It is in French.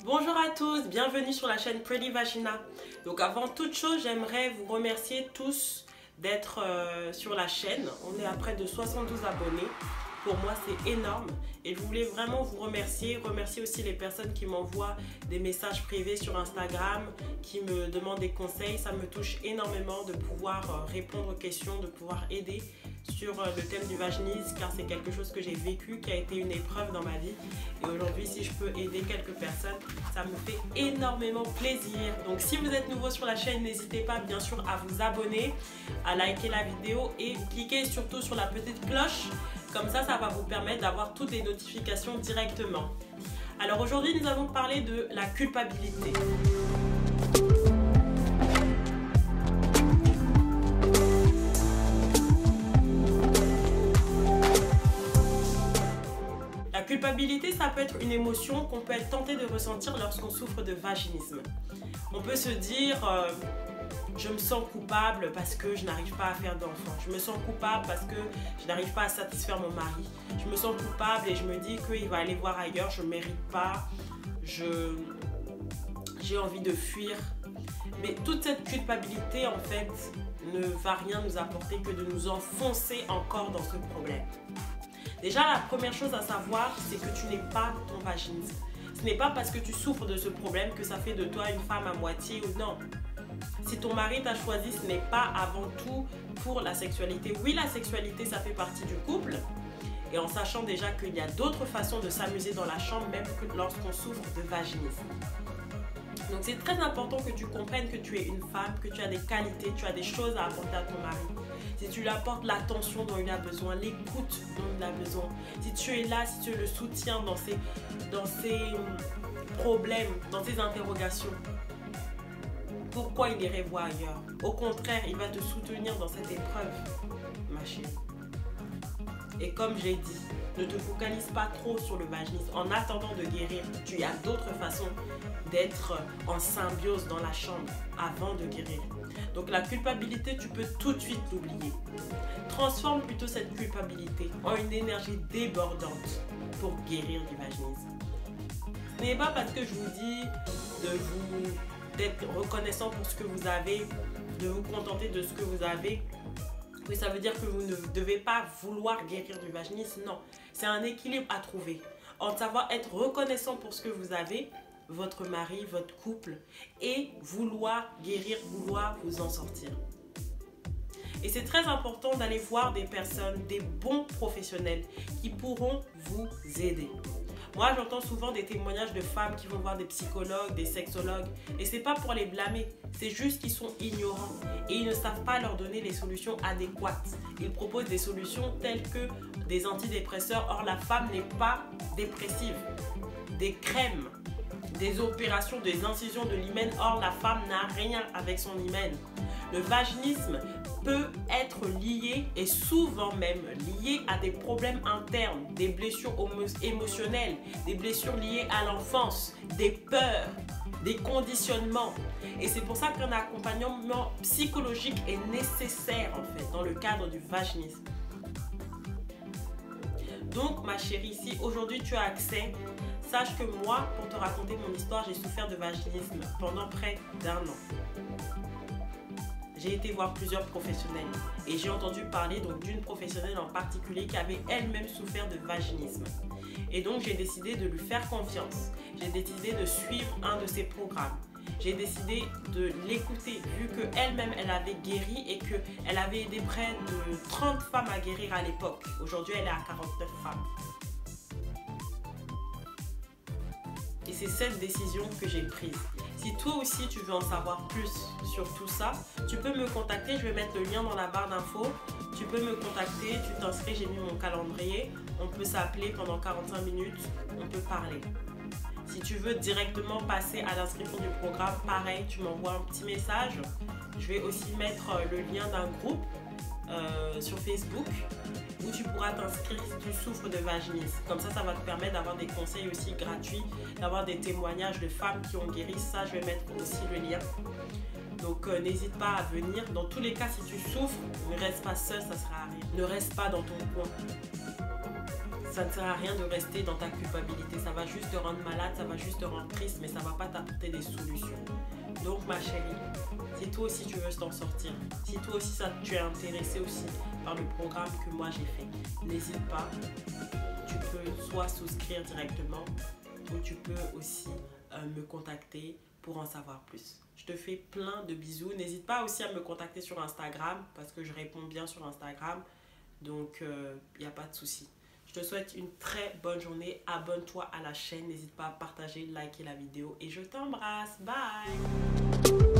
Bonjour à tous, bienvenue sur la chaîne Pretty Vagina. Donc avant toute chose, j'aimerais vous remercier tous d'être sur la chaîne. On est à près de 72 abonnés. Pour moi, c'est énorme et je voulais vraiment vous remercier aussi les personnes qui m'envoient des messages privés sur Instagram, qui me demandent des conseils. Ça me touche énormément de pouvoir répondre aux questions, de pouvoir aider sur le thème du vaginisme, car c'est quelque chose que j'ai vécu, qui a été une épreuve dans ma vie. Et aujourd'hui, si je peux aider quelques personnes, ça me fait énormément plaisir. Donc si vous êtes nouveau sur la chaîne, n'hésitez pas bien sûr à vous abonner, à liker la vidéo et cliquez surtout sur la petite cloche. Comme ça, ça va vous permettre d'avoir toutes les notifications directement. Alors aujourd'hui, nous allons parler de la culpabilité. La culpabilité, ça peut être une émotion qu'on peut être tenté de ressentir lorsqu'on souffre de vaginisme. On peut se dire je me sens coupable parce que je n'arrive pas à faire d'enfant. Je me sens coupable parce que je n'arrive pas à satisfaire mon mari. Je me sens coupable et je me dis qu'il va aller voir ailleurs, je ne mérite pas, j'ai envie de fuir. Mais toute cette culpabilité, en fait, ne va rien nous apporter que de nous enfoncer encore dans ce problème. Déjà, la première chose à savoir, c'est que tu n'es pas ton vaginisme. Ce n'est pas parce que tu souffres de ce problème que ça fait de toi une femme à moitié ou non. Si ton mari t'a choisi, ce n'est pas avant tout pour la sexualité. Oui, la sexualité, ça fait partie du couple. Et en sachant déjà qu'il y a d'autres façons de s'amuser dans la chambre, même que lorsqu'on souffre de vaginisme. Donc c'est très important que tu comprennes que tu es une femme, que tu as des qualités, tu as des choses à apporter à ton mari. Si tu lui apportes l'attention dont il a besoin, l'écoute dont il a besoin, si tu es là, si tu le soutiens dans ses problèmes, dans ses interrogations, pourquoi il irait voir ailleurs? Au contraire, il va te soutenir dans cette épreuve, ma chérie. Et comme j'ai dit, ne te focalise pas trop sur le vaginisme. En attendant de guérir, tu as d'autres façons d'être en symbiose dans la chambre avant de guérir. Donc la culpabilité, tu peux tout de suite l'oublier. Transforme plutôt cette culpabilité en une énergie débordante pour guérir du vaginisme. Ce n'est pas parce que je vous dis d'être reconnaissant pour ce que vous avez, de vous contenter de ce que vous avez, oui, ça veut dire que vous ne devez pas vouloir guérir du vaginisme. Non, c'est un équilibre à trouver entre savoir être reconnaissant pour ce que vous avez, votre mari, votre couple, et vouloir guérir, vouloir vous en sortir. Et c'est très important d'aller voir des personnes, des bons professionnels qui pourront vous aider. Moi, j'entends souvent des témoignages de femmes qui vont voir des psychologues, des sexologues. Et ce n'est pas pour les blâmer, c'est juste qu'ils sont ignorants. Et ils ne savent pas leur donner les solutions adéquates. Ils proposent des solutions telles que des antidépresseurs. Or, la femme n'est pas dépressive. Des crèmes, des opérations, des incisions de l'hymen. Or, la femme n'a rien avec son hymen. Le vaginisme peut être lié et souvent même lié à des problèmes internes, des blessures émotionnelles, des blessures liées à l'enfance, des peurs, des conditionnements. Et c'est pour ça qu'un accompagnement psychologique est nécessaire en fait dans le cadre du vaginisme. Donc ma chérie, si aujourd'hui tu as accès, sache que moi, pour te raconter mon histoire, j'ai souffert de vaginisme pendant près d'1 an. J'ai été voir plusieurs professionnels et j'ai entendu parler d'une professionnelle en particulier qui avait elle-même souffert de vaginisme. Et donc j'ai décidé de lui faire confiance. J'ai décidé de suivre un de ses programmes. J'ai décidé de l'écouter vu qu'elle-même elle avait guéri et qu'elle avait aidé près de 30 femmes à guérir à l'époque. Aujourd'hui elle est à 49 femmes. Et c'est cette décision que j'ai prise. Si toi aussi tu veux en savoir plus sur tout ça, tu peux me contacter, je vais mettre le lien dans la barre d'infos. Tu peux me contacter, tu t'inscris, j'ai mis mon calendrier. On peut s'appeler pendant 45 minutes, on peut parler. Si tu veux directement passer à l'inscription du programme, pareil, tu m'envoies un petit message. Je vais aussi mettre le lien d'un groupe sur Facebook où tu pourras t'inscrire si tu souffres de vaginisme. Comme ça, ça va te permettre d'avoir des conseils aussi gratuits, d'avoir des témoignages de femmes qui ont guéri. Ça, je vais mettre aussi le lien. Donc, n'hésite pas à venir. Dans tous les cas, si tu souffres, ne reste pas seul, ça sera à rien. Ne reste pas dans ton coin. ça ne sert à rien de rester dans ta culpabilité. Ça va juste te rendre malade, ça va juste te rendre triste, mais ça ne va pas t'apporter des solutions. Donc ma chérie, si toi aussi tu veux t'en sortir, si toi aussi tu es intéressé aussi par le programme que moi j'ai fait, n'hésite pas. Tu peux soit souscrire directement ou tu peux aussi me contacter pour en savoir plus. Je te fais plein de bisous. N'hésite pas aussi à me contacter sur Instagram parce que je réponds bien sur Instagram. Donc, il n'y a pas de souci. Je te souhaite une très bonne journée. Abonne-toi à la chaîne. N'hésite pas à partager, liker la vidéo. Et je t'embrasse. Bye!